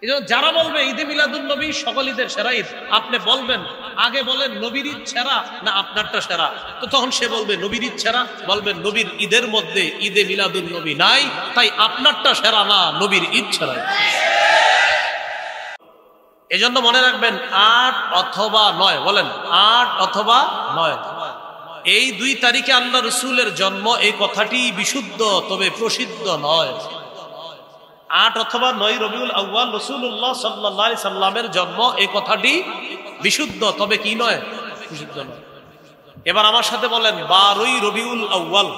এজন্য যারা বলবে ঈদে মিলাদুন নবী সকল ঈদের সেরা ঈদ, আপনি বলবেন আগে বলেন নবীর ঈদ সেরা না আপনারটা সেরা। তো তখন সে বলবে নবীর ঈদ সেরা, বলবেন নবীর ঈদের মধ্যে ঈদে মিলাদুন নবী নাই, তাই আপনারটা সেরা না, নবীর ঈদ সেরা। এজন্য মনে রাখবেন ৮ অথবা ৯, বলেন ৮ অথবা ৯, এই ২ তারিখে আল্লাহ রসুলের জন্ম, এই কথাটি বিশুদ্ধ তবে প্রসিদ্ধ নয়। ৮ অথবা ৯ রবিউল আউয়াল রাসূলুল্লাহ সাল্লাল্লাহু আলাইহি সাল্লামের জন্ম, এই কথাটি বিশুদ্ধ তবে কি নয়, বিশুদ্ধ নয়। এবার আমার সাথে বলেন ১২ই রবিউল আউয়াল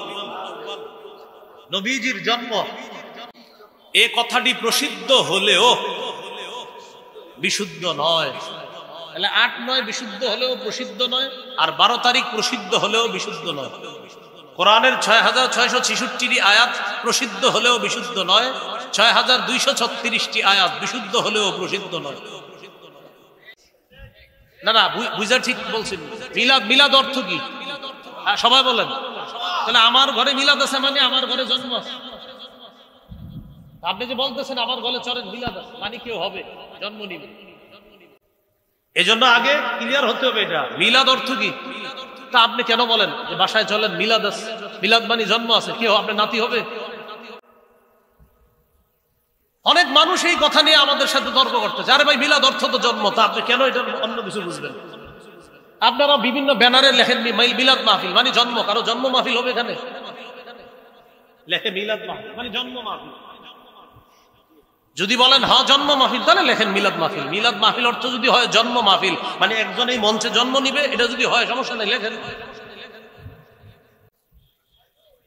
নবীজির জন্ম, এই কথাটি প্রসিদ্ধ হলেও বিশুদ্ধ নয়। তাহলে ৮, ৯ বিশুদ্ধ হলেও প্রসিদ্ধ নয়, আর ১২ তারিখ প্রসিদ্ধ হলেও বিশুদ্ধ নয়। কোরআনের ৬৬৬৬টি আয়াত প্রসিদ্ধ হলেও বিশুদ্ধ নয়, ৬২৩৬টি আয়াত বিশুদ্ধ হলেও প্রসিদ্ধ নয়। না না, বুঝা ঠিক বলছেন। মিলাদ, মিলাদ অর্থ কি সবাই বলেন? তাহলে আমার ঘরে মিলাদ আছে মানে আমার ঘরে জন্ম আছে। আপনি যে বলতেছেন আমার ঘরে চলেন মিলাদ আছে মানে কেউ হবে, জন্ম নিবে। এজন্য আগে ক্লিয়ার হতে হবে এটা মিলাদ অর্থ কি। তা আপনি কেন বলেন যে বাসায় চলেন মিলাদ আছে, মিলাদ মানে জন্ম আছে, কেউ আপনার নাতি হবে? অনেক মানুষ এই কথা নিয়ে আমাদের সাথে তর্ক করতেছে, আরে ভাই মিলাদ অর্থ তো জন্ম, তা আপনি কেন এটা অন্য কিছু বুঝবেন? আপনারা বিভিন্ন ব্যানারে লেখেন মিলাদ মাহফিল মানে জন্ম, কারো জন্ম মাহফিল হবে এখানে? লেখে মিলাদ মাহফিল মানে জন্ম মাহফিল। যদি বলেন হ্যাঁ জন্ম মাহফিল, তাহলে লেখেন মিলাদ মাহফিল। মিলাদ মাহফিল অর্থ যদি হয় জন্ম মাহফিল মানে একজন এই মঞ্চে জন্ম নিবে, এটা যদি হয় সমস্যা নেই, লেখেন।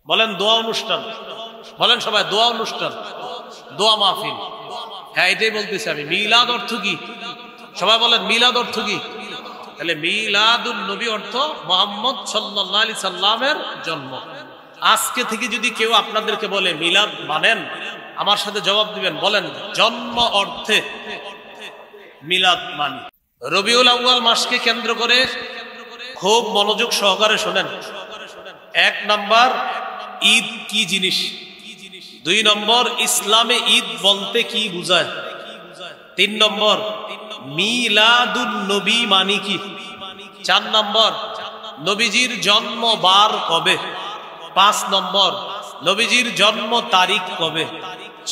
বলেন দোয়া অনুষ্ঠান, বলেন সবাই দোয়া অনুষ্ঠান, দোয়া মাহফিল। হ্যাঁ এটাই বলতেছি আমি। মিলাদ অর্থ কি সবাই বলেন? মিলাদ অর্থ কি? তাহলে মিলাদুন নবী অর্থ মুহাম্মদ সাল্লাল্লাহু আলাইহি সাল্লামের জন্ম। আজকে থেকে যদি কেউ আপনাদেরকে বলে মিলাদ মানেন, আমার সাথে জবাব দিবেন, বলেন জন্ম অর্থে মিলাদ মানি। রবিউল আউয়াল মাসকে কেন্দ্র করে খুব মনোযোগ সহকারে শোনেন। ১ নাম্বার, ঈদ কি জিনিস। ২ নম্বর, ইসলামে ঈদ বলতে কি বুঝায়। ৩ নম্বর, মিলাদুন নবী মানি কি। ৪ নম্বর, নবীজির জন্ম বার কবে। ৫ নম্বর, নবীজির জন্ম তারিখ কবে।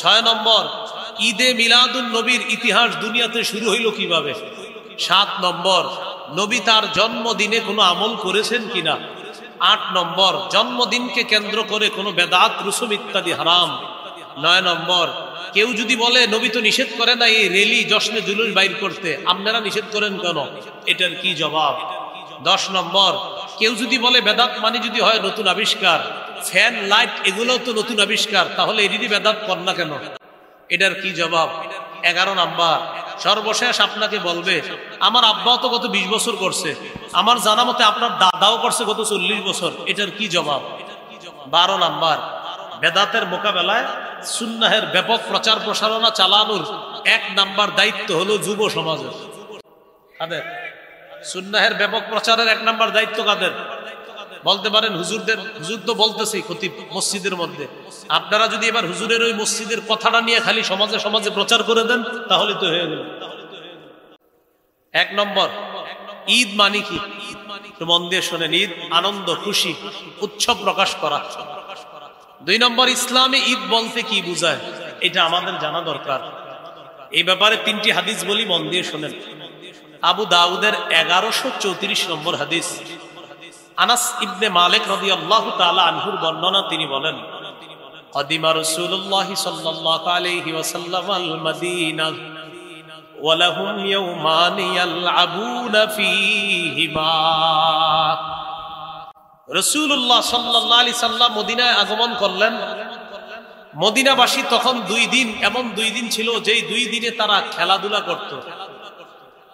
৬ নম্বর, ঈদে মিলাদুন নবীর ইতিহাস দুনিয়াতে শুরু হইল কিভাবে। ৭ নম্বর, নবী তার জন্মদিনে কোনো আমল করেছেন কিনা। ৮ নম্বর, জন্মদিনকে কেন্দ্র করে কোনো বেদাত রুসুম ইত্যাদি হারাম। ৯ নম্বর, কেউ যদি বলে নবী তো নিষেধ করে না এই রেলি জশ্নে জুলুস বাইর করতে, আপনারা নিষেধ করেন কেন, এটার কি জবাব। ১০ নম্বর, কেউ যদি বলে বেদাত মানে যদি হয় নতুন আবিষ্কার, ফ্যান লাইট এগুলোও তো নতুন আবিষ্কার, তাহলে এটিরই বেদাত কর না কেন, এটার কি জবাব। ১১ নাম্বার, সর্বশেষ আপনাকে বলবে আমার আব্বাও তো গত ২০ বছর করছে, আমার জানা মতে আপনার দাদাও করছে গত ৪০ বছর, এটার কি জবাব। ১২ নাম্বার, বেদাতের মোকাবেলায় সুন্নাহের ব্যাপক প্রচার প্রসারণা চালানোর ১ নাম্বার দায়িত্ব হলো যুব সমাজের। কাদের? সুন্নাহের ব্যাপক প্রচারের ১ নাম্বার দায়িত্ব কাদের? বলতে পারেন হুজুরদের। হুজুর তো বলতেছি খতিব মসজিদের মধ্যে, আপনারা যদি এবার হুজুরের ওই মসজিদের কথাটা নিয়ে খালি সমাজে সমাজে প্রচার করে দেন তাহলে তো হয়ে গেল। ১ নম্বর, ঈদ মানে কি একটু মন দিয়ে শোনেন। ঈদ আনন্দ, খুশি, উৎসব প্রকাশ করা। ২ নম্বর, ইসলামে ঈদ বলতে কি বুঝায়, এটা আমাদের জানা দরকার। এই ব্যাপারে ৩টি হাদিস বলি, মন দিয়ে শোনেন। আবু দাউদের ১১৩৪ নম্বর হাদিস, আনাস ইবনে মালিক রাদিয়াল্লাহু তাআলা আনহুর বর্ণনা, তিনি বলেন قدم رسول الله صلى الله عليه وسلم المدينة ولهم يومان يلعبون فيهما। রাসূলুল্লাহ সাল্লাল্লাহু আলাইহি সাল্লাম মদিনায় আগমন করলেন। মদিনাবাসী তখন ২ দিন, এমন ২ দিন ছিল যেই ২ দিনে তারা খেলাধুলা করত।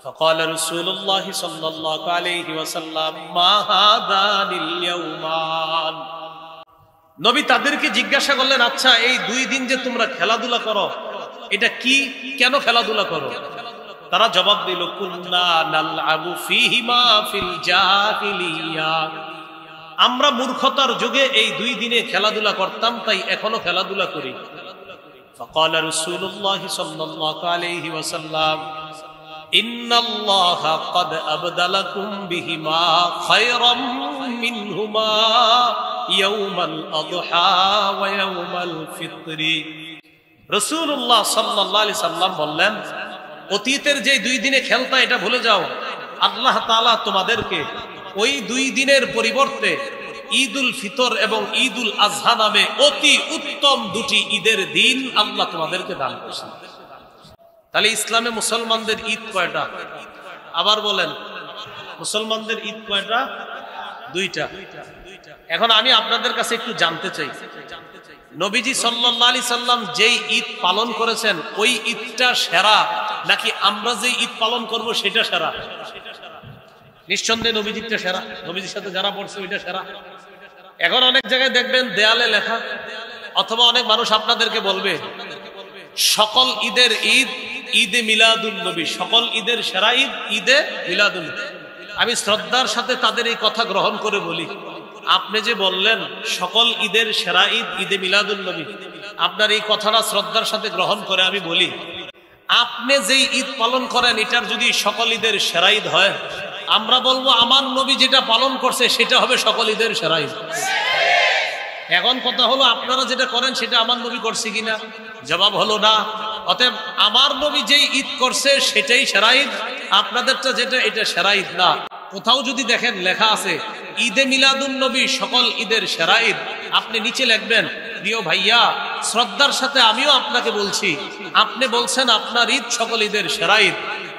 فقال رسول الله صلى الله عليه وسلم ما هذان اليومان। নবী তাদেরকে জিজ্ঞাসা করলেন, আচ্ছা এই ২ দিন যে তোমরা খেলাধুলা করো এটা কি, কেন খেলাধুলা করো? তারা জবাব দিল, কুন্না নালআবু ফীহিমা ফিল জাহিলিয়া। আমরা মূর্খতার যুগে এই ২ দিনে খেলাধুলা করতাম, তাই এখনো খেলাধুলা করি। فقال رسول الله صلى الله عليه وسلم إن الله قد أبدلكم بهما خيرا منهما يوم الأضحى ويوم الفطر রাসূলুল্লাহ সাল্লাল্লাহু আলাইহি সাল্লাম বললেন, অতীতের যে দুই দিনে খেলতা এটা ভুলে যাও, আল্লাহ তাআলা তোমাদেরকে ওই দুই দিনের পরিবর্তে ঈদুল ফিতর এবং ঈদুল আজহা নামে অতি উত্তম দুটি ঈদের দিন আল্লাহ তোমাদেরকে দান করেছেন। তাহলে ইসলামে মুসলমানদের ঈদ কয়টা? আবার বলেন, মুসলমানদের ঈদ কয়টা? দুইটা। এখন আমি আপনাদের কাছে একটু জানতে চাই, নবীজি সাল্লাল্লাহু আলাইহি সাল্লাম যেই ঈদ পালন করেছেন ওই ঈদটা সেরা নাকি আমরা যে ঈদ পালন করব সেটা সেরা? নিঃসন্দেহে নবীজিটা সেরা, নবীজির সাথে যারা পড়ছে ওইটা সেরা। এখন অনেক জায়গায় দেখবেন দেয়ালে লেখা, অথবা অনেক মানুষ আপনাদেরকে বলবে সকল ঈদের ঈদ ঈদে মিলাদুন নবী, সকল ঈদের সেরা ঈদ ঈদে মিলাদুন নবী। আমি শ্রদ্ধার সাথে তাদের এই কথা গ্রহণ করে বলি, আপনি যে বললেন সকল ঈদের সেরা ঈদ ঈদে মিলাদুন নবী, আপনার এই কথাটা শ্রদ্ধার সাথে গ্রহণ করে আমি বলি, আপনি যেই ঈদ পালন করেন এটার যদি সকল ঈদের সেরা ঈদ হয়, আমরা বলবো আমার নবী যেটা পালন করছে সেটা হবে সকল ঈদের সেরা ঈদ। এখন কথা হলো আপনারা যেটা করেন সেটা আমার নবী করছে কিনা? জবাব হলো না। অতএব আমার নবী যেই ঈদ করছে সেটাই সেরা ঈদ, আপনাদেরটা যেটা এটা সেরা ঈদ না। কোথাও যদি দেখেন লেখা আছে ঈদে মিলাদুন নবী সকল ঈদের সেরা ঈদ, আপনি নিচে লিখবেন, প্রিয় ভাইয়া শ্রদ্ধার সাথে আমিও আপনাকে বলছি, আপনি বলছেন আপনার ঈদ সকল ঈদের সেরা ঈদ,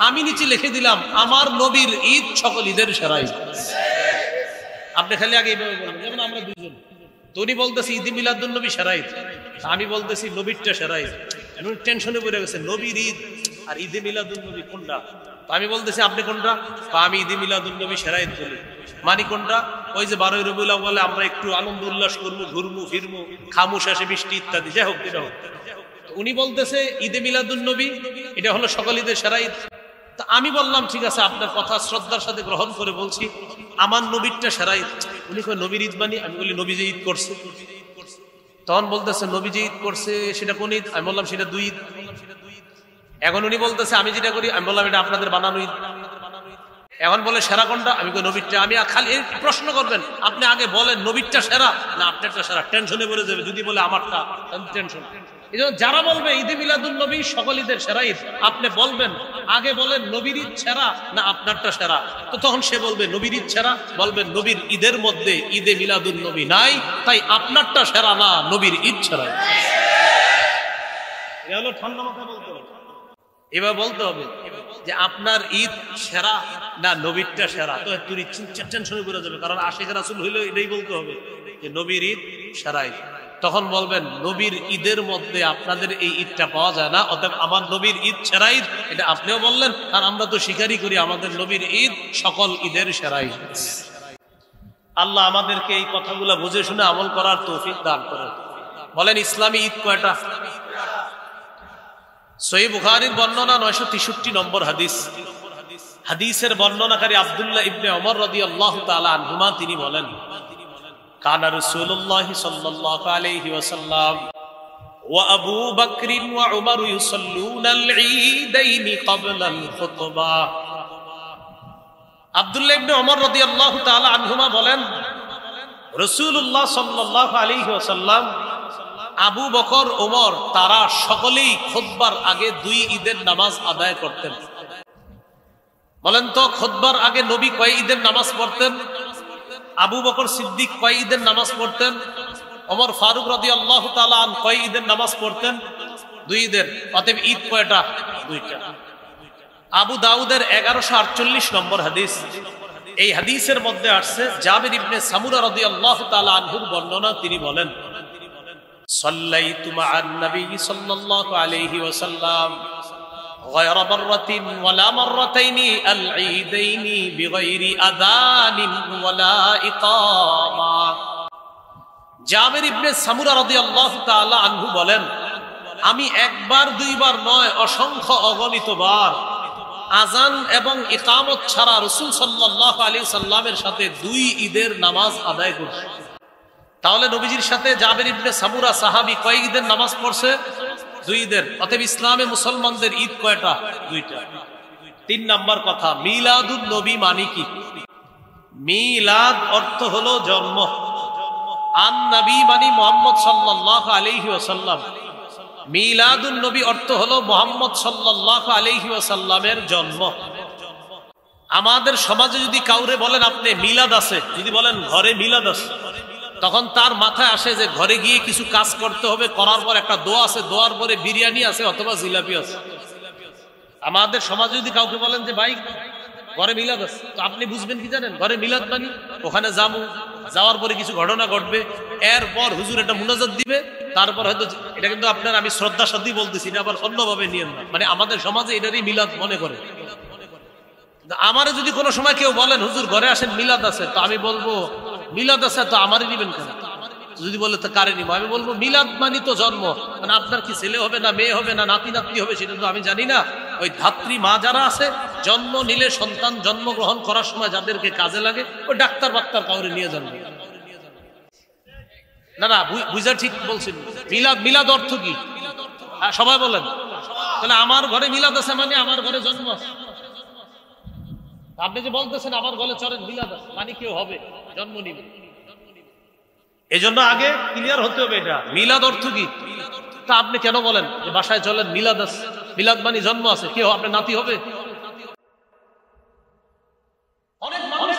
আমি নিচে লিখে দিলাম আমার নবীর ঈদ সকল ঈদের সেরা ঈদ। আপনি খালি আগে এইভাবে বলবেন, যেমন আমরা দুজন, উনি বলতেছি ঈদে মিলাদুন নবী সেরা ঈদ, আমি বলতেছি নবীরটা সেরা ঈদ। টেনশনে পড়ে গেছে, নবীর ঈদ আর ঈদে মিলাদুন নবী কোনটা? আমি বলতেছি আপনি কোনটা? আমি ঈদে মিলাদুন নবী সেরা ঈদ বলি। মানি কোনটা? ওই যে 12 রবিউল আউয়ালে আমরা একটু আনন্দ উল্লাস করবো, ঘুরবো ফিরবো, খামু শেষে বৃষ্টি ইত্যাদি, যাই হোক এটা হোক। উনি বলতেছে ঈদে মিলাদুন নবী এটা হলো সকল ঈদের সেরা ঈদ। তা আমি বললাম ঠিক আছে, আপনার কথা শ্রদ্ধার সাথে গ্রহণ করে বলছি আমার নবীরটা সেরা ঈদ। উনি কয় নবীর ঈদ মানি? আমি বলি নবী যে ঈদ করছে। তখন বলতেছে নবী যে ঈদ করছে সেটা কোন ঈদ? আমি বললাম সেটা দুই ঈদ। এখন উনি বলতেছে আমি যেটা করি, আমি বললাম এটা আপনাদের বানানো ঈদ। এখন বলে সেরা কোনটা? আমি কই নবীরটা। আমি খালি প্রশ্ন করবেন, আপনি আগে বলেন নবীরটা সেরা না আপনারটা সেরা। টেনশনে পড়ে যাবে যদি বলে আমারটা, টেনশন। এই জন্য যারা বলবে ঈদে মিলাদুন নবী সকল ঈদের সেরা ঈদ, আপনি বলবেন আগে বলেন নবীর ঈদ সেরা না আপনারটা সেরা। তো তখন সে বলবে নবীর ঈদ সেরা, বলবেন নবীর ঈদের মধ্যে ঈদে মিলাদুন নবী নাই, তাই আপনারটা সেরা না, নবীর ঈদ সেরা। এটা হলো ঠান্ডা মাথায় বলতে হবে। এবার বলতে হবে যে আপনার ঈদ সেরা না নবীরটা সেরা। তো তুই টেনশনে পড়ে যাবে, কারণ আশিক রাসূল হইলেও এটাই বলতে হবে যে নবীর ঈদ সেরা ঈদ। তখন বলবেন নবীর ঈদের মধ্যে আপনাদের এই ঈদটা পাওয়া যায় না, অতএব আমার নবীর ঈদ সেরা ঈদ। এটা আপনিও বললেন, আর আমরা তো স্বীকারই করি আমাদের নবীর ঈদ সকল ঈদের সেরা ঈদ। আল্লাহ আমাদেরকে এই কথাগুলো বুঝে শুনে আমল করার তৌফিক দান করেন। বলেন ইসলামী ঈদ কয়টা? সহিহ বুখারীর বর্ণনা 963 নম্বর হাদিস। হাদিসের বর্ণনাকারী আব্দুল্লাহ ইবনে ওমর রাদিয়াল্লাহু তাআলা আনহুমা তিনি বলেন, কানা রাসূলুল্লাহ সাল্লাল্লাহু আলাইহি ওয়াসাল্লাম ওয়া আবু বকর ওয়া উমর ইউসাল্লুনাল ঈদাইন ক্বাবলাল খুতবাহ। আব্দুল্লাহ ইবনে ওমর রাদিয়াল্লাহু তাআলা আনহুমা বলেন, রাসূলুল্লাহ সাল্লাল্লাহু আলাইহি ওয়াসাল্লাম, আবু বকর, ওমর তারা সকলেই খুতবার আগে দুই ঈদের নামাজ আদায় করতেন। বলেন তো খুতবার আগে নবী কয় ঈদের নামাজ পড়তেন? আবু বকর সিদ্দিক কয় ঈদের নামাজ পড়তেন? ওমর ফারুক রাদিয়াল্লাহু তাআলা আন কয় ঈদের নামাজ পড়তেন? দুই ঈদের। অতএব ঈদ কয়টা? দুইটা। আবু দাউদের 1148 নম্বর হাদিস। এই হাদিসের মধ্যে আসছে জাবির ইবনে সামুরা রাদিয়াল্লাহু তাআলা আনহুর বর্ণনা, তিনি বলেন, সাল্লাইতু মা'আন নবী সাল্লাল্লাহু আলাইহি ওয়াসাল্লাম গায়রা মাররাতিন ওয়ালা মাররাতাইনি আল ঈদাইনি বিগাইরি আযানিন ওয়ালা ইকামা। জাবির ইবনে সামুরা রাদিয়াল্লাহু তাআলা আনহু বলেন, আমি একবার দুইবার নয় অসংখ্য অগণিত বার আযান এবং ইকামত ছাড়া রাসূল সাল্লাল্লাহু আলাইহি সাল্লামের সাথে দুই ঈদের নামাজ আদায় করছি। তাহলে নবীজির সাথে জাবির ইবনে সামুরা সাহাবী কয় ঈদের নামাজ পড়ছে? দুই ঈদের। অতএব ইসলামে মুসলমানদের ঈদ কয়টা? দুইটা। 3 নাম্বার কথা, মিলাদুন নবী মানে কি? মিলাদ অর্থ হলো জন্ম। আন নবী মানে মুহাম্মদ সাল্লাল্লাহু আলাইহি ওয়াসাল্লাম। মিলাদুন নবী অর্থ হলো মুহাম্মদ সাল্লাল্লাহু আলাইহি ওয়াসাল্লামের জন্ম। আমাদের সমাজে যদি কাউরে বলেন আপনি মিলাদ আছে, যদি বলেন ঘরে মিলাদ আছে, তখন তার মাথায় আসে যে ঘরে গিয়ে কিছু কাজ করতে হবে, করার পর একটা দোয়া আছে, দোয়ার পরে বিরিয়ানি আছে অথবা জিলাপি আছে। আমাদের সমাজে যদি কাউকে বলেন যে ভাই ঘরে মিলাদ আছে, তো আপনি বুঝবেন কি জানেন? ঘরে মিলাদ মানে ওখানে যাবো, যাওয়ার পরে কিছু ঘটনা ঘটবে, এরপর হুজুর একটা মুনাজাত দিবে, তারপর হয়তো এটা, কিন্তু আপনার আমি শ্রদ্ধার সাথেই বলতেছি না, আবার অন্যভাবে নিয়েন না, মানে আমাদের সমাজে এটারই মিলাদ মনে করে। আমারে যদি কোনো সময় কেউ বলেন হুজুর ঘরে আসেন মিলাদ আছে, তো আমি বলবো মিলাদ আছে তো আমারই নিবেন কেন? যদি বলে তো কারে নিব? আমি বলবো মিলাদ মানি তো জন্ম, মানে আপনার কি ছেলে হবে না মেয়ে হবে না নাতি নাতনি হবে সেটা তো আমি জানি না। ওই ধাত্রী মা যারা আছে, জন্ম নিলে সন্তান জন্মগ্রহণ করার সময় যাদেরকে কাজে লাগে, ওই ডাক্তার বাক্তার কাউরে নিয়ে যান না। না বুঝা ঠিক বলছেন। মিলাদ, মিলাদ অর্থ কি সবাই বলেন? তাহলে আমার ঘরে মিলাদ আছে মানে আমার ঘরে জন্ম আছে। আপনি যে বলতেছেন আমার ঘরে চলেন মিলাদ আছে মানে কেউ হবে, জন্ম নিবে। এই জন্য আগে ক্লিয়ার হতে হবে এটা মিলাদ অর্থ কি। তা আপনি কেন বলেন যে বাসায় চলেন মিলাদ আছে, মিলাদ মানে জন্ম আছে, কেউ আপনার নাতি হবে? অনেক মানুষ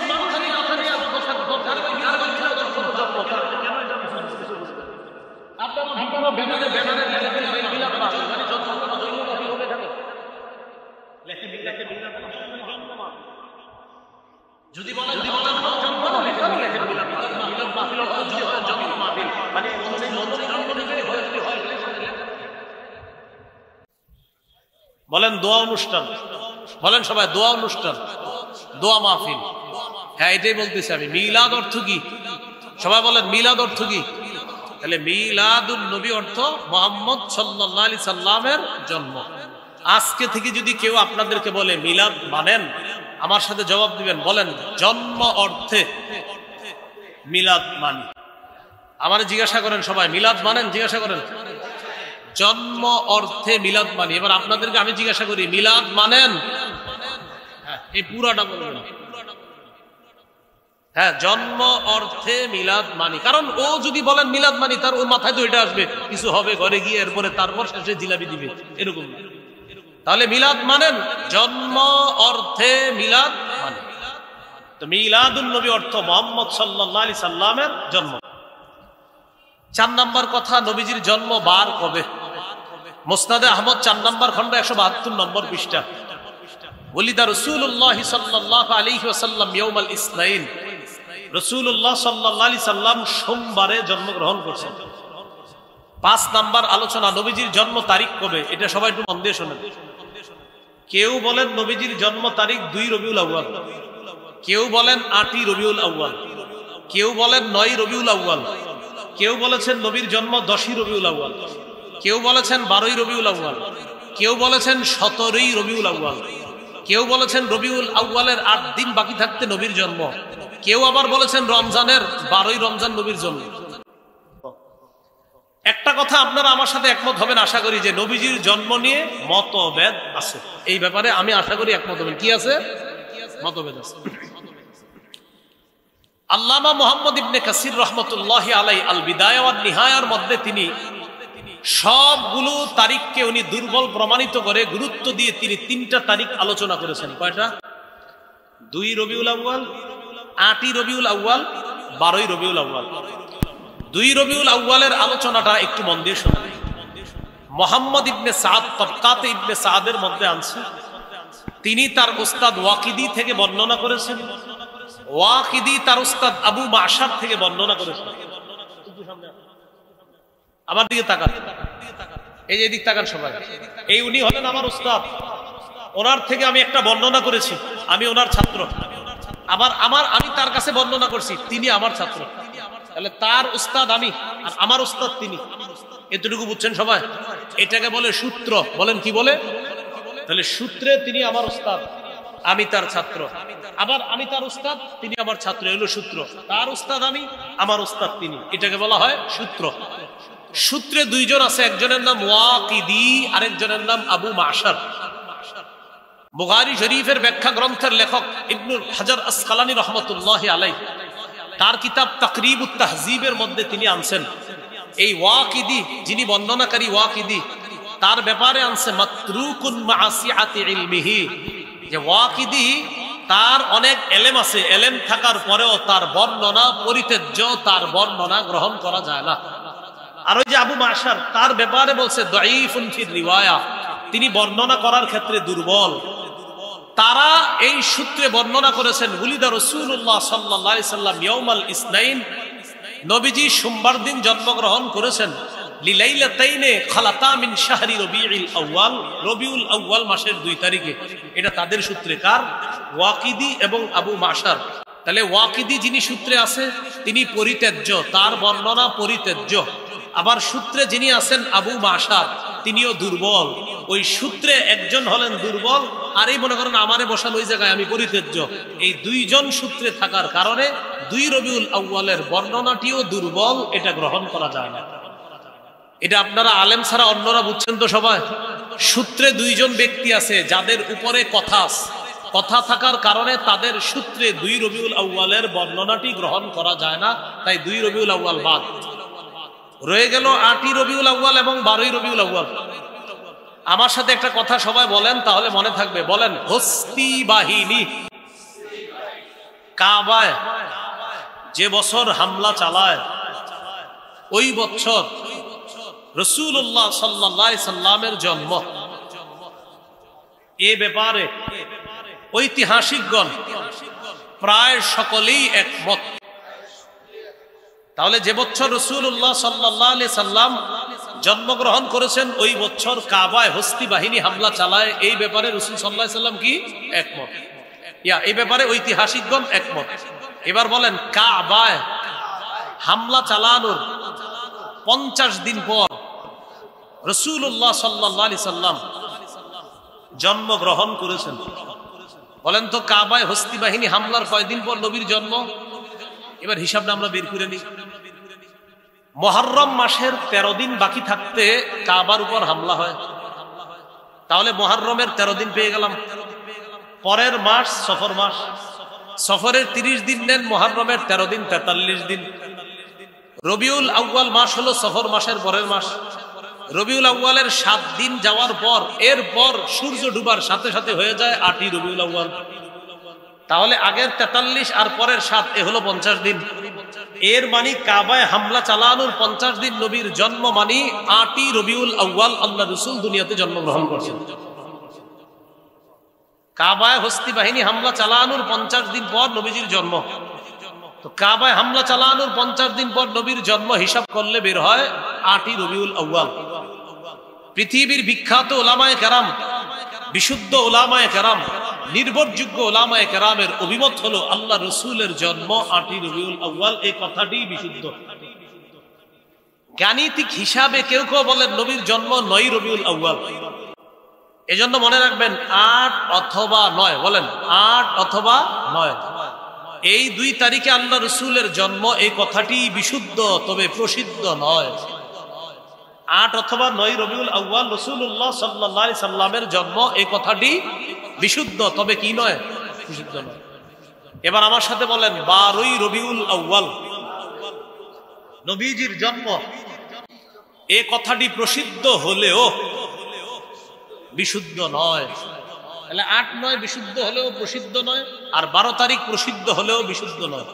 যদি বলেন বলেন দোয়া অনুষ্ঠান, বলেন সবাই দোয়া অনুষ্ঠান, দোয়া মাহফিল। হ্যাঁ এটাই বলতেছি আমি। মিলাদ অর্থ কি সবাই বলেন? মিলাদ অর্থ কি? তাহলে মিলাদুন নবী অর্থ মুহাম্মদ সাল্লাল্লাহু আলাইহি সাল্লামের জন্ম। আজকে থেকে যদি কেউ আপনাদেরকে বলে মিলাদ মানেন, আমার সাথে জবাব দিবেন, বলেন জন্ম অর্থে মিলাদ মানি। আমার জিজ্ঞাসা করেন সবাই মিলাদ মানেন? জিজ্ঞাসা করেন জন্ম অর্থে মিলাদ মানি। এবার আপনাদেরকে আমি জিজ্ঞাসা করি মিলাদ মানেন? এই পুরাটা বলবেন। হ্যাঁ জন্ম অর্থে মিলাদ মানি। কারণ ও যদি বলেন মিলাদ মানি, তার ওর মাথায় তো এটা আসবে কিছু হবে ঘরে গিয়ে, এরপরে তারপর শেষে জিলাপি দিবে, এরকম। তাহলে মিলাদ মানেন জন্ম অর্থে মিলাদ মানে। তো মিলাদুন নবী অর্থ মুহাম্মদ সাল্লাল্লাহু আলাইহি সাল্লামের জন্ম। 4 নাম্বার কথা, নবীজির জন্ম বার কবে? মুসনাদে আহমদ 4 নাম্বার খন্ড 172 নম্বর পৃষ্ঠা। ওলিদা রাসূলুল্লাহ সাল্লাল্লাহু আলাইহি ওয়াসাল্লাম ইয়াউমাল ইসনাইন। রাসূলুল্লাহ সাল্লাল্লাহু আলাইহি সাল্লাম সোমবারে জন্মগ্রহণ করেছেন। 5 নাম্বার আলোচনা, নবীজির জন্ম তারিখ কবে? এটা সবাই একটু মন দিয়ে শোনেন। কেউ বলেন নবীজির জন্ম তারিখ 2 রবিউল আউয়াল, কেউ বলেন 8ই রবিউল আউয়াল, কেউ বলেন 9ই রবিউল আউয়াল, কেউ বলেছেন নবীর জন্ম 10ই রবিউল আউয়াল, কেউ বলেছেন 12ই রবিউল আউয়াল, কেউ বলেছেন 17ই রবিউল আউয়াল, কেউ বলেছেন রবিউল আউয়ালের 8 দিন বাকি থাকতে নবীর জন্ম, কেউ আবার বলেছেন রমজানের 12ই রমজান নবীর জন্ম। একটা কথা আপনারা আমার সাথে একমত হবেন আশা করি, যে নবীজির জন্ম নিয়ে মতভেদ আছে। এই ব্যাপারে আমি আশা করি একমত হবেন। কি আছে? মতভেদ আছে। আল্লামা মুহাম্মদ ইবনে কাসির রাহমাতুল্লাহি আলাইহি আল বিদায়া ওয়ান নিহায়ার মধ্যে তিনি সবগুলো তারিখকে উনি দুর্বল প্রমাণিত করে গুরুত্ব দিয়ে তিনি 3টা তারিখ আলোচনা করেছেন। কয়টা? 2 রবিউল আউয়াল, 8ই রবিউল আউয়াল, 12ই রবিউল আউয়াল। 2 রবিউল আউয়ালের আলোচনাটা একটু মন দিয়ে শুনুন। মুহাম্মদ ইবনে সাদ তাবকাতে ইবনে সাদের মধ্যে আছে, তিনি তার উস্তাদ ওয়াকিদি থেকে বর্ণনা করেছেন, ওয়াকিদি তার উস্তাদ আবু মাশার থেকে বর্ণনা করেছেন। আমার দিকে তাকান, এই যে এদিক তাকান সবাই। এই উনি হলেন আমার উস্তাদ, ওনার থেকে আমি একটা বর্ণনা করেছি, আমি ওনার ছাত্র। আবার আমি তার কাছে বর্ণনা করছি, তিনি আমার ছাত্র। তাহলে তার উস্তাদ আমি আর আমার উস্তাদ তিনি। এতটুকু বুঝছেন সবাই? এটাকে বলে সূত্র। বলেন কি বলে? তাহলে সূত্রে তিনি আমার উস্তাদ, আমি তার ছাত্র। আবার আমি তার উস্তাদ, তিনি আমার ছাত্র, এগুলো সূত্র। তার উস্তাদ আমি, আমার উস্তাদ তিনি, এটাকে বলা হয় সূত্র। সূত্রে দুইজন আছে, একজনের নাম ওয়াকিদি, আরেকজনের নাম আবু মাশার। বুখারী শরীফের ব্যাখ্যা গ্রন্থের লেখক ইবনুল হাজার আসকালানী রহমতুল্লাহি আলাইহি তার কিতাব তাকরিবুত তাহযীবের মধ্যে তিনি আনছেন এই ওয়াকিদি, যিনি বর্ণনাকারী ওয়াকিদি, তার ব্যাপারে আনছে মাতরুকুন মাআসিআতি ইলমিহি, যে ওয়াকিদি তার অনেক এলেম আছে, এলেম থাকার পরেও তার বর্ণনা পরিত্যাজ্য, তার বর্ণনা গ্রহণ করা যায় না। আর ওই যে আবু মাশার, তার ব্যাপারে বলছে দাঈফুন ফির রিওয়ায়া, তিনি বর্ণনা করার ক্ষেত্রে দুর্বল। তারা এই সূত্রে বর্ণনা করেছেন উলিদা রাসূলুল্লাহ সাল্লাল্লাহু আলাইহি সাল্লাম ইয়াউমাল ইসনাইন, নবীজি সোমবার দিন জন্মগ্রহণ করেছেন। লিলাইলাতাইনে খালাতা মিন শাহরি রবিউল আউয়াল, রবিউল আউয়াল মাসের 2 তারিখে। এটা তাদের সূত্রে, কার? ওয়াকিদি এবং আবু মাশার। তাহলে ওয়াকিদি যিনি সূত্রে আছে তিনি পরিত্যাজ্য, তার বর্ণনা পরিত্যাজ্য। আবার সূত্রে যিনি আছেন আবু মাশার, তিনিও দুর্বল। ওই সূত্রে একজন হলেন দুর্বল, আর এই মনে করেন আমারে বসান ওই জায়গায়, আমি পরিত্যাজ্য। এই দুইজন সূত্রে থাকার কারণে 2 রবিউল আউয়ালের বর্ণনাটিও দুর্বল, এটা গ্রহণ করা যায় না। এটা আপনারা আলেম ছাড়া অন্যরা বুঝছেন তো সবাই। সূত্রে 2 জন ব্যক্তি আছে যাদের উপরে কথা থাকার কারণে তাদের সূত্রে 2 রবিউল আউয়ালের বর্ণনাটি গ্রহণ করা যায় না, তাই 2 রবিউল আউয়াল বাদ রয়ে গেল। 8ই রবিউল আউয়াল এবং 12ই রবিউল আউয়াল। আমার সাথে একটা কথা সবাই বলেন, তাহলে মনে থাকবে। বলেন, হস্তি বাহিনী কাবায় যে বছর হামলা চালায়, ওই বছর রাসূলুল্লাহ সাল্লাল্লাহু আলাইহি সাল্লামের জন্ম। এ ব্যাপারে ঐতিহাসিকগণ প্রায় সকলেই একমত। তাহলে যে বছর রাসূলুল্লাহ সাল্লাল্লাহু আলাইহি সাল্লাম জন্মগ্রহণ করেছেন, ওই বছর কাবায় হস্তি বাহিনী হামলা চালায়, এই ব্যাপারে রাসূল সাল্লাল্লাহু আলাইহি সাল্লাম কি একমত? এই ব্যাপারে ঐতিহাসিকগণ একমত। এবার বলেন, কাবায় হামলা চালানোর 50 দিন পর রাসূলুল্লাহ সাল্লাল্লাহু আলাইহি সাল্লাম জন্মগ্রহণ করেছেন। বলেন তো, কাবায় হস্তি বাহিনী হামলার কয়দিন পর নবীর জন্ম? এবার হিসাবটা আমরা বের করে নিই। মুহররম মাসের 13 দিন বাকি থাকতে কাবার উপর হামলা হয়। তাহলে মুহররমের 13 দিন পেয়ে গেলাম। পরের মাস সফর মাস, সফরের 30 দিন নেন, মুহররমের 13 দিন 43 দিন। রবিউল আউয়াল মাস হলো সফর মাসের পরের মাস। রবিউল আউয়ালের 7 দিন যাওয়ার পর, এরপর সূর্য ডুবার সাথে সাথে হয়ে যায় 8ই রবিউল আউয়াল। তাহলে আগের 43 আর পরের 7, এ হলো 50 দিন। এর মানে কাবায় হামলা চালানোর 50 দিন নবীর জন্ম, মানে 8ই রবিউল আউয়াল আল্লাহ রাসূল দুনিয়াতে জন্মগ্রহণ করছেন। কাবায় হস্তি বাহিনী হামলা চালানোর 50 দিন পর নবীজির জন্ম। তো কাবায় হামলা চালানোর 50 দিন পর নবীর জন্ম হিসাব করলে বের হয় 8ই রবিউল আউয়াল। পৃথিবীর বিখ্যাত উলামায়ে কেরাম, বিশুদ্ধ উলামায়ে কেরাম, নির্ভরযোগ্য উলামায়ে কেরামের অভিমত হলো আল্লাহ রাসূলের জন্ম 8ই রবিউল আউয়াল। এই কথাটি বিশুদ্ধ। গাণিতিক হিসাবে কেউ কেউ বলেন নবীর জন্ম 9ই রবিউল আউয়াল। এজন্য মনে রাখবেন 8 অথবা 9। বলেন 8 অথবা 9, এই 2 তারিখে আল্লাহ রাসূলের জন্ম। এই কথাটি বিশুদ্ধ, তবে প্রসিদ্ধ নয়। 8 অথবা 9 রবিউল আউয়াল রাসূলুল্লাহ সাল্লাল্লাহু আলাইহি সাল্লামের জন্ম, এই কথাটি বিশুদ্ধ, তবে কি নয়? বিশুদ্ধ নয়। এবার আমার সাথে বলেন 12ই রবিউল আউয়াল নবীজির জন্ম। এই কথাটি প্রসিদ্ধ হলেও বিশুদ্ধ নয়। তাহলে 8, 9 বিশুদ্ধ হলেও প্রসিদ্ধ নয়, আর 12 তারিখ প্রসিদ্ধ হলেও বিশুদ্ধ নয়।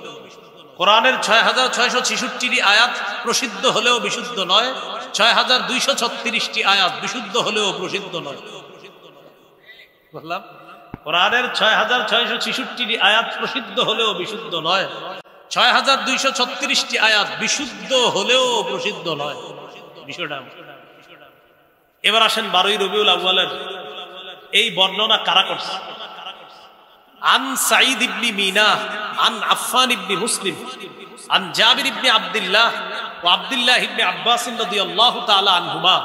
কোরআনের 6666টি আয়াত প্রসিদ্ধ হলেও বিশুদ্ধ নয়, 6236টি আয়াত বিশুদ্ধ হলেও প্রসিদ্ধ নয়। বললাম, কোরআনের 6666টি আয়াত প্রসিদ্ধ হলেও বিশুদ্ধ নয়, 6236টি আয়াত বিশুদ্ধ হলেও প্রসিদ্ধ নয়। বিষয়টা। এবার আসেন 12ই রবিউল আউয়ালের এই বর্ণনা কারা করছে? আন সাঈদ ইবনে মিনা আন আফফান ইবনে মুসলিম আন জাবির ইবনে আব্দুল্লাহ ওয়া আব্দুল্লাহ ইবনে আব্বাস রাদিয়াল্লাহু তাআলা আনহুমা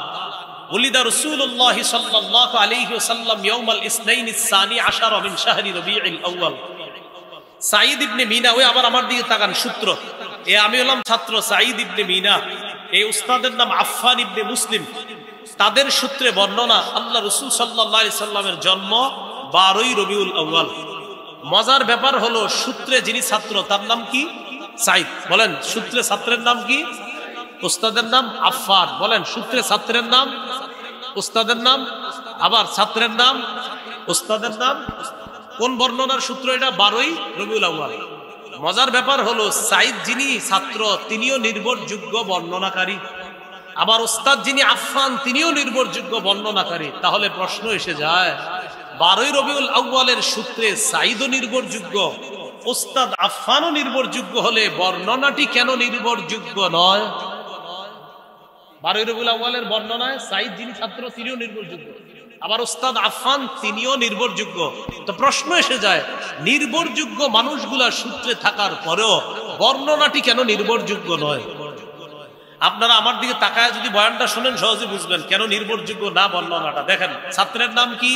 ওলিদা রাসূলুল্লাহ সাল্লাল্লাহু আলাইহি ওয়াসাল্লাম ইয়াউমাল ইসনাইন আস-সানি আশারা মিন শাহরি রবিউল আউয়াল। সাঈদ ইবনে মিনা, ওই আবার আমার দিকে তাকান, সূত্র। আমি হলাম ছাত্র সাঈদ ইবনে মিনা, এই উস্তাদের নাম আফফান ইবনে মুসলিম। তাদের সূত্রে বর্ণনা আল্লাহ রাসূল সাল্লাল্লাহু আলাইহি সাল্লামের জন্ম 12ই রবিউল আউয়াল। মজার ব্যাপার হলো সূত্রে যিনি ছাত্র তার নাম কি? সাইদ। বলেন সূত্রে ছাত্রের নাম কি? উস্তাদের নাম আফফান। বলেন সূত্রে ছাত্রের নাম, উস্তাদের নাম, আবার ছাত্রের নাম, উস্তাদের নাম। কোন বর্ণনার সূত্র এটা? 12ই রবিউল আউয়াল। মজার ব্যাপার হলো সাইদ যিনি ছাত্র তিনিও নির্ভরযোগ্য বর্ণনাকারী, আবার উস্তাদ যিনি আফফান তিনিও নির্ভরযোগ্য বর্ণনাকারী। তাহলে প্রশ্ন এসে যায় 12ই রবিউল আউয়ালের সূত্রে সাইদও নির্ভরযোগ্য, উস্তাদ আফফানও নির্ভরযোগ্য হলে বর্ণনাটি কেন নির্ভরযোগ্য নয়? 12ই রবিউল আউয়ালের বর্ণনায় সাইদ যিনি ছাত্র তিনিও নির্ভরযোগ্য, আবার উস্তাদ আফফান তিনিও নির্ভরযোগ্য। তো প্রশ্ন এসে যায় নির্ভরযোগ্য মানুষগুলা সূত্রে থাকার পরেও বর্ণনাটি কেন নির্ভরযোগ্য নয়? আপনারা আমার দিকে তাকায় যদি বয়ানটা শুনেন সহজে বুঝবেন কেন নির্ভরযোগ্য না বর্ণনাটা। দেখেন ছাত্রের নাম কি?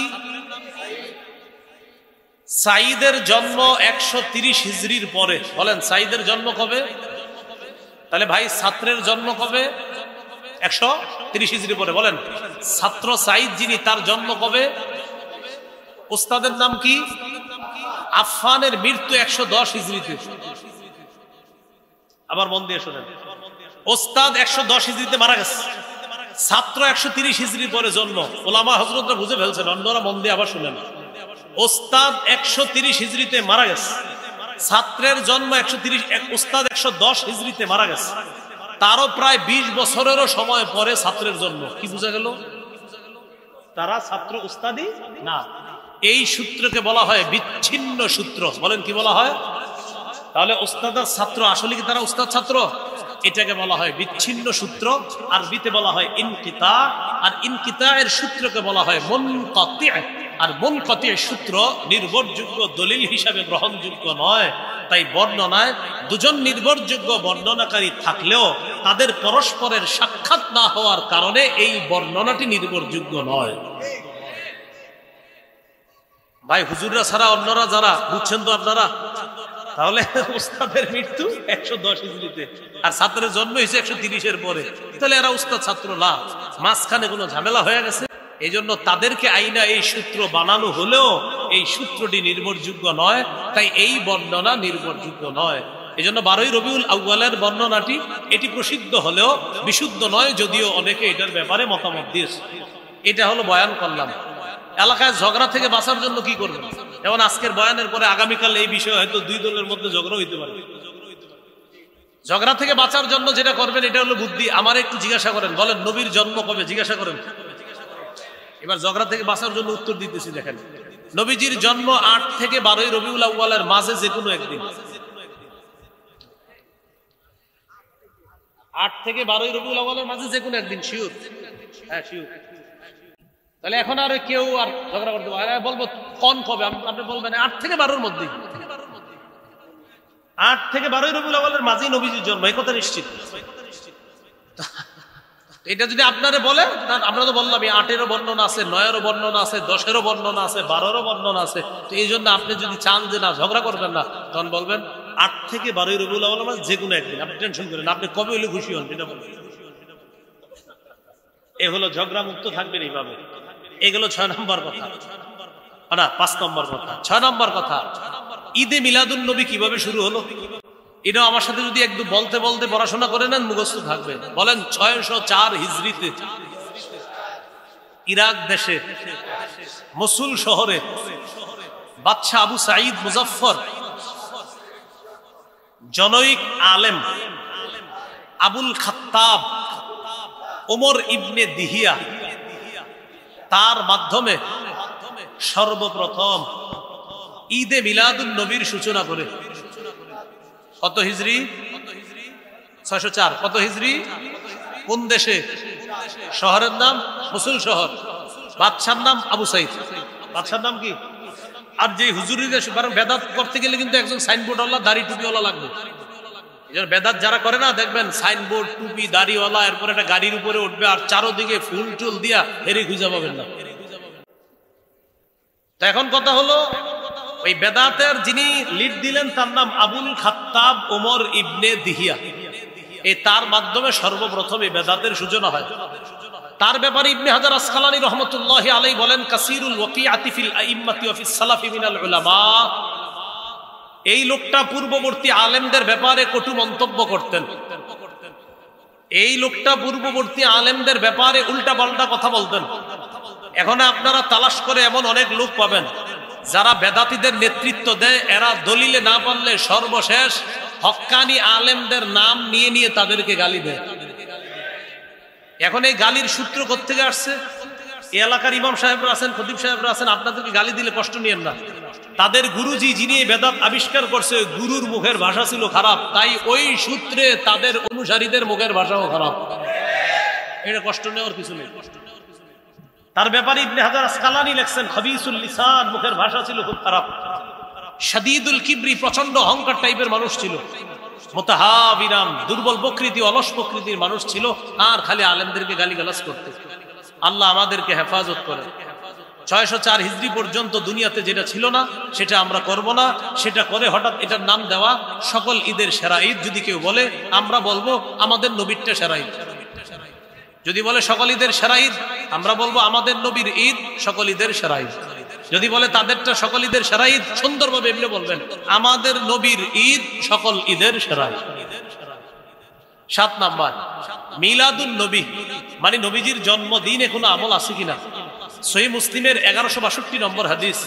সাইদের জন্ম 130 হিজরির পরে। বলেন সাইদের জন্ম কবে? তাহলে ভাই ছাত্রের জন্ম কবে? 130 হিজরি পরে। বলেন ছাত্র সাইদ যিনি তার জন্ম কবে? উস্তাদের নাম কি? আফফানের মৃত্যু 110 হিজরিতে। আবার মন দিয়ে শোনেন, ওস্তাদ 110 হিজরিতে মারা গেছে, ছাত্র 130 হিজরির পরে জন্ম। ওলামা হযরতরা বুঝে ফেলছেন, অন্যরা মন দিয়ে আবার শুনেন। ওস্তাদ 130 হিজরিতে মারা গেছে, ছাত্রের জন্ম 130, ওস্তাদ 110 হিজরিতে মারা গেছে, তারও প্রায় 20 বছরেরও সময় পরে ছাত্রের জন্ম। কি বোঝা গেল? তারা ছাত্র উস্তাদি না। এই সূত্রকে বলা হয় বিচ্ছিন্ন সূত্র। বলেন কি বলা হয়? তাহলে উস্তাদ আর ছাত্র আসলে কি তারা উস্তাদ ছাত্র? এটাকে বলা হয় বিচ্ছিন্ন সূত্র। আরবিতে বলা হয় ইনকিতা, আর ইনকিতায়ের সূত্রকে বলা হয় মুনকাতি। আর মুনকাতি সূত্র নির্ভরযোগ্য দলিল হিসাবে গ্রহণযোগ্য নয়। তাই বর্ণনায় দুজন নির্ভরযোগ্য বর্ণনাকারী থাকলেও তাদের পরস্পরের সাক্ষাৎ না হওয়ার কারণে এই বর্ণনাটি নির্ভরযোগ্য নয়। ভাই হুজুররা ছাড়া অন্যরা যারা বুঝছেন তো আপনারা? তাহলে উস্তাদের মৃত্যু 110 হিজরিতে আর ছাত্রের জন্ম হয়েছে 130-এর পরে, তাহলে এরা উস্তাদ ছাত্র না। মাঝখানে কোনো ঝামেলা হয়ে গেছে, এই জন্য তাদেরকে আইনা এই সূত্র বানানো হলেও এই সূত্রটি নির্ভরযোগ্য নয়। তাই এই বর্ণনা নির্ভরযোগ্য নয়। এই জন্য 12ই রবিউল আউয়ালের বর্ণনাটি এটি প্রসিদ্ধ হলেও বিশুদ্ধ নয়, যদিও অনেকে এটার ব্যাপারে মতামত দিয়েছে। এটা হলো বয়ান করলাম। এলাকায় ঝগড়া থেকে বাঁচার জন্য কি করবেন? যেমন আজকের বয়ানের পরে আগামীকাল এই বিষয়ে হয়তো দুই দলের মধ্যে ঝগড়া হইতে পারে। ঝগড়া থেকে বাঁচার জন্য যেটা করবেন এটা হলো বুদ্ধি। আমার একটু জিজ্ঞাসা করেন, বলেন নবীর জন্ম কবে? জিজ্ঞাসা করেন। এবার ঝগড়া থেকে বাঁচার জন্য উত্তর দিতেছি। দেখেন নবীজির জন্ম 8 থেকে 12ই রবিউল আউয়ালের মাঝে যে কোনো একদিন। 8 থেকে 12ই রবিউল আউয়ালের মাঝে যে কোনো একদিন শিওর। হ্যাঁ শিওর। তাহলে এখন আর কেউ আর ঝগড়া করতে পারে? বলবো কোন কবে? আপনি বলবেন 8 থেকে 12-এর মধ্যে। 8 থেকে 12ই রবিউল আউয়ালের মাঝেই নবীজির জন্ম, এই কথা নিশ্চিত। এটা যদি আপনারে বলে, আমরা তো বললাম 8-এরও বর্ণনা আছে, 9-এরও বর্ণনা আছে, 10-এরও বর্ণনা আছে, 12-এরও বর্ণনা আছে। তো এই জন্য আপনি যদি চান যে না ঝগড়া করবেন না, তখন বলবেন 8 থেকে 12ই রবিউল আউয়ালের মাঝে যে কোনো একদিন। আপনি টেনশন করেন, আপনি কবে হলে খুশি হন এটা বলবেন। এ হলো ঝগড়া মুক্ত থাকবেন এইভাবে। এগুলো 6 নম্বর কথা, না 5 নম্বর কথা। 6 নম্বর কথা, ঈদে মিলাদুন নবী কিভাবে শুরু হলো? এটা আমার সাথে যদি একটু বলতে বলতে পড়াশোনা করে নেন মুখস্থ থাকবে। বলেন 604 হিজরিতে ইরাক দেশে মসুল শহরে বাদশাহ আবু সাঈদ মুজাফফর, জনৈক আলেম আবুল খাত্তাব ওমর ইবনে দিহিয়া, তার মাধ্যমে সর্বপ্রথম ঈদে মিলাদুন নবীর সূচনা করে। কত হিজরি? 604। কত হিজরি? কোন দেশে? শহরের নাম মসুল শহর, বাদশার নাম আবু সাঈদ। বাদশার নাম কি? আর যে হুজুরিদের বেদাত করতে গেলে কিন্তু একজন সাইনবোর্ডওয়ালা দাড়ি টুপিওয়ালা লাগবে। বেদাত যারা করে না দেখবেন সাইনবোর্ড টুপি দাড়িওয়ালা, এরপর একটা গাড়ির উপরে উঠবে আর চারোদিকে ফুল টুল দিয়া হেরে খুঁজে পাবেন না। তো এখন কথা হলো ওই বেদাতের যিনি লিড দিলেন তার নাম আবুল খাত্তাব ওমর ইবনে দিহিয়া। এই তার মাধ্যমে সর্বপ্রথম এই বেদাতের সূচনা হয়। তার ব্যাপারে ইবনে হাজার আসকালানী রহমতুল্লাহি আলাইহি বলেন, কাসীরুল ওয়াকিআতি ফিল আইম্মাতি ওয়া ফিস সালাফি মিনাল উলামা। এই লোকটা পূর্ববর্তী আলেমদের ব্যাপারে কটু মন্তব্য করতেন। এই লোকটা পূর্ববর্তী আলেমদের ব্যাপারে উল্টাপাল্টা কথা বলতেন। এখন আপনারা তালাশ করে এমন অনেক লোক পাবেন যারা বেদাতীদের নেতৃত্ব দেয়, এরা দলিলে না পারলে সর্বশেষ হক্কানি আলেমদের নাম নিয়ে নিয়ে তাদেরকে গালি দেয়। এখন এই গালির সূত্র কোত্থেকে আসছে? এই এলাকার ইমাম সাহেবরা আছেন, খতিব সাহেবরা আছেন, আপনাদেরকে গালি দিলে কষ্ট নিয়েন না। তাদের গুরুজি যিনি এই বেদাত আবিষ্কার করছে, গুরুর মুখের ভাষা ছিল খারাপ, তাই ওই সূত্রে তাদের অনুসারীদের মুখের ভাষাও খারাপ। এটা কষ্ট নেওয়ার কিছু নেই। তার ব্যাপারে ইবনে হাজার আসকালানী লেখছেন, খবিসুল লিসান, মুখের ভাষা ছিল খুব খারাপ। শাদীদুল কিবরি, প্রচন্ড অহংকার টাইপের মানুষ ছিল। মুতাহাবিরাম, দুর্বল প্রকৃতি, অলস প্রকৃতির মানুষ ছিল, আর খালি আলেমদেরকে গালিগালাজ করতে। আল্লাহ আমাদেরকে হেফাজত করে। 604 হিজরি পর্যন্ত দুনিয়াতে যেটা ছিল না সেটা আমরা করব না। সেটা করে হঠাৎ এটার নাম দেওয়া সকল ঈদের সেরা ঈদ। যদি কেউ বলে, আমরা বলবো আমাদের নবীরটা সেরা ঈদ। যদি বলে সকল ঈদের সেরা ঈদ, আমরা বলবো আমাদের নবীর ঈদ সকল ঈদের সেরা ঈদ। যদি বলে তাদেরটা সকল ঈদের সেরা ঈদ, সুন্দরভাবে এমনি বলবেন আমাদের নবীর ঈদ সকল ঈদের সেরা ঈদ। 7 নাম্বার, মিলাদুন নবী, মানে নবীজির জন্মদিনে কোনো আমল আছে কিনা। সহিহ মুসলিমের 1162 নম্বর হাদিস,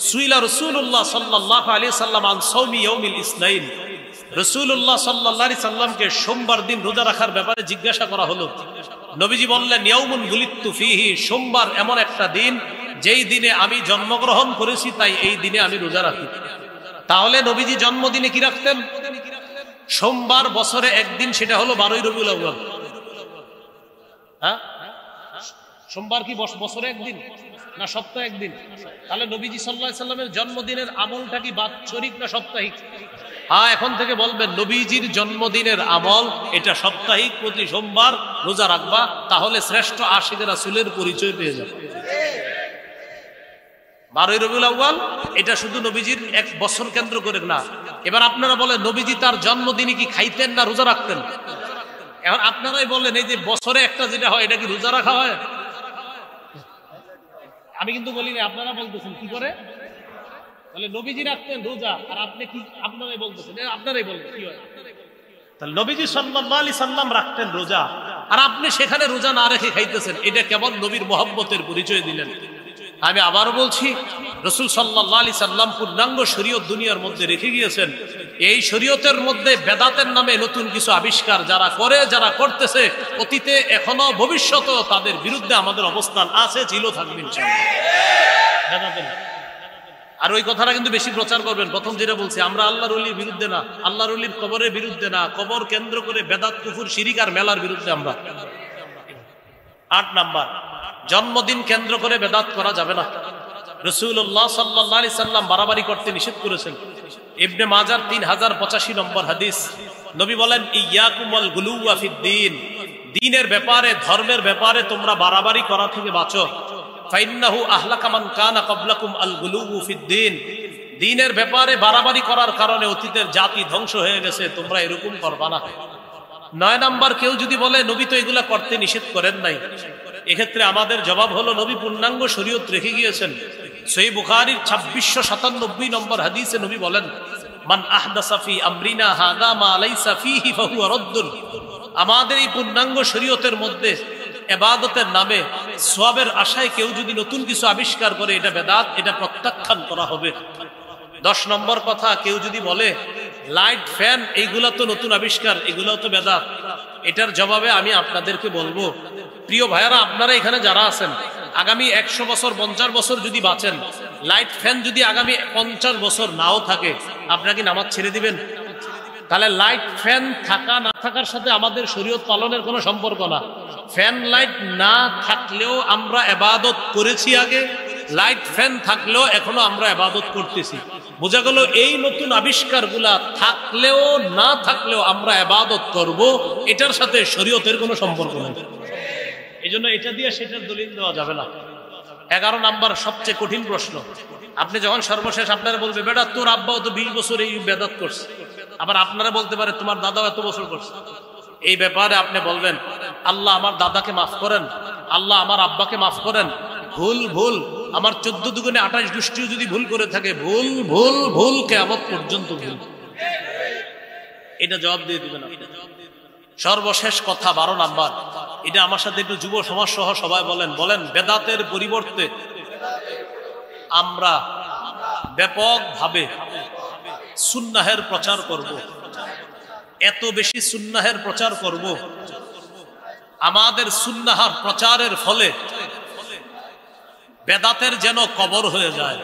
সুইলা রাসূলুল্লাহ সাল্লাল্লাহু আলাইহি সাল্লাম আন সাওমি ইয়াউমিল ইসনাইন। রাসূলুল্লাহ সাল্লাল্লাহু আলাইহি সাল্লামকে সোমবার দিন রোজা রাখার ব্যাপারে জিজ্ঞাসা করা হলো। নবীজি বললেন, ইয়াউমুন গুলিতু ফিহি, সোমবার এমন একটা দিন যেই দিনে আমি জন্মগ্রহণ করেছি, তাই এই দিনে আমি রোজা রাখি। তাহলে নবীজি জন্মদিনে কি রাখতেন? সোমবার বছরে একদিন, সেটা হলো 12ই রবিউল আউয়াল। হ্যাঁ, সোমবার কি বছরে একদিন না সপ্তাহে একদিন? তাহলে নবীজি সাল্লাল্লাহু আলাইহি সাল্লামের জন্মদিনের আমলটা কি বাৎসরিক না সাপ্তাহিক? হ্যাঁ, এখন থেকে বলবেন নবীজির জন্মদিনের আমল এটা সাপ্তাহিক, প্রতি সোমবার রোজা রাখবা, তাহলে শ্রেষ্ঠ আশিক রাসূলের পরিচয় পেয়ে যাবে। 12ই রবিউল আউয়াল এটা শুধু নবীজির এক বছর কেন্দ্র করে না। এবার আপনারা বলেন, নবীজি তার জন্মদিনে কি খাইতেন না রোজা রাখতেন? এখন আপনারাই বলেন, এই যে বছরে একটা যেটা হয়, এটা কি রোজা রাখা হয়? আমি কিন্তু বলিনি, আপনারা বলতেছেন। কি করে? তাহলে নবীজি রাখতেন রোজা, আর আপনি কি আপনারাই বলতেছেন? আপনারাই বলবেন কি হয়? তাহলে নবীজি সাল্লাল্লাহু আলাইহি সাল্লাম রাখতেন রোজা, আর আপনি সেখানে রোজা না রেখে খাইতেছেন, এটা কেমন নবীর মহব্বতের পরিচয় দিলেন? আমি আবারও বলছি, রাসূল সাল্লাল্লাহু আলাইহি সাল্লাম পূর্ণাঙ্গ শরীয়ত দুনিয়ার মধ্যে রেখে গিয়েছেন। এই শরীয়তের মধ্যে বেদাতের নামে নতুন কিছু আবিষ্কার যারা করে, যারা করতেছে, অতীতে এখনো ভবিষ্যতেও তাদের বিরুদ্ধে আমাদের অবস্থান আছে, ছিল, থাকবে ইনশাআল্লাহ। আর ওই কথাটা কিন্তু বেশি প্রচার করবেন। প্রথম যেটা বলছি, আমরা আল্লাহর ওলির বিরুদ্ধে না, আল্লাহর ওলির কবরের বিরুদ্ধে না, কবর কেন্দ্র করে বেদাত, কুফর, শিরিক আর মেলার বিরুদ্ধে আমরা। 8 নাম্বার, জন্মদিন কেন্দ্র করে বেদাত করা যাবে না। রাসূলুল্লাহ সাল্লাল্লাহু আলাইহি সাল্লাম বাড়াবাড়ি করতে নিষেধ করেছেন। ইবনে মাজার 3085 নম্বর হাদিস, নবী বলেন, ইয়াকুম ওয়াল গুলুওয়া ফিদ্দীন, দ্বীনের ব্যাপারে, ধর্মের ব্যাপারে তোমরা বাড়াবাড়ি করা থেকে বাঁচো। ফাইন্নাহু আহলাকা মান কানা ক্বাবলাকুম আল গুলুউ ফিদ্দীন, দ্বীনের ব্যাপারে বাড়াবাড়ি করার কারণে অতীতের জাতি ধ্বংস হয়ে গেছে, তোমরা এরকম করবা না। 9 নাম্বার, কেউ যদি বলে নবী তো এগুলা করতে নিষেধ করেন নাই, এক্ষেত্রে আমাদের জবাব হলো, নবী পূর্ণাঙ্গ শরীয়ত রেখে গিয়েছেন। সহিহ বুখারীর 2697 নম্বর হাদিসে নবী বলেন, মান আহদাসা ফি আমরিনা হাযা মা লাইসা ফীহি ফাহুয়া রাদ্দুন, আমাদের এই পূর্ণাঙ্গ শরীয়তের মধ্যে ইবাদতের নামে সওয়াবের আশায় কেউ যদি নতুন কিছু আবিষ্কার করে, এটা বেদাত, এটা প্রত্যাখ্যান করা হবে। 10 নম্বর কথা, কেউ যদি বলে লাইট, ফ্যান এইগুলা তো নতুন আবিষ্কার, এগুলাও তো বেদাত, এটার জবাবে আমি আপনাদেরকে বলবো, প্রিয় ভাইয়ারা, আপনারা এখানে যারা আছেন, আগামী 100 বছর 50 বছর যদি বাঁচেন, লাইট ফ্যান যদি আগামী 50 বছর নাও থাকে, আপনারা কি নামাজ ছেড়ে দিবেন? তাহলে লাইট ফ্যান থাকা না থাকার সাথে আমাদের শরীয়ত পালনের কোনো সম্পর্ক না। ফ্যান লাইট না থাকলেও আমরা ইবাদত করেছি আগে, লাইট ফ্যান থাকলেও এখনো আমরা ইবাদত করতেছি। বোঝা গেল, এই নতুন আবিষ্কারগুলা থাকলেও না থাকলেও আমরা ইবাদত করব, এটার সাথে শরীয়তের কোনো সম্পর্ক নেই। এই জন্য এটা দিয়ে সেটার দলিল দেওয়া যাবে না। 11 নাম্বার, সবচেয়ে কঠিন প্রশ্ন। আপনি যখন সর্বশেষ আপনারা বলবে, বেটা তোর আব্বাও তো 20 বছর এই বেদাত করছে, আবার আপনারা বলতে পারে তোমার দাদাও এত বছর করছে, এই ব্যাপারে আপনি বলবেন আল্লাহ আমার দাদাকে মাফ করেন, আল্লাহ আমার আব্বাকে মাফ করেন, ভুল ভুল আমার 14 দুগুণে 28 দুষ্টিও যদি ভুল করে থাকে, ভুল ভুল ভুল কিয়ামত পর্যন্ত ভুল। এটা জবাব দিয়ে দিবেন আপনি। সর্বশেষ কথা 12 নাম্বার, এটা আমার সাথে একটু যুব সমাজ সহ সবাই বলেন, বলেন বেদাতের পরিবর্তে আমরা ব্যাপকভাবে সুন্নাহের প্রচার করব। এত বেশি সুন্নাহের প্রচার করব, আমাদের সুন্নাহর প্রচারের ফলে বেদাতের যেন কবর হয়ে যায়।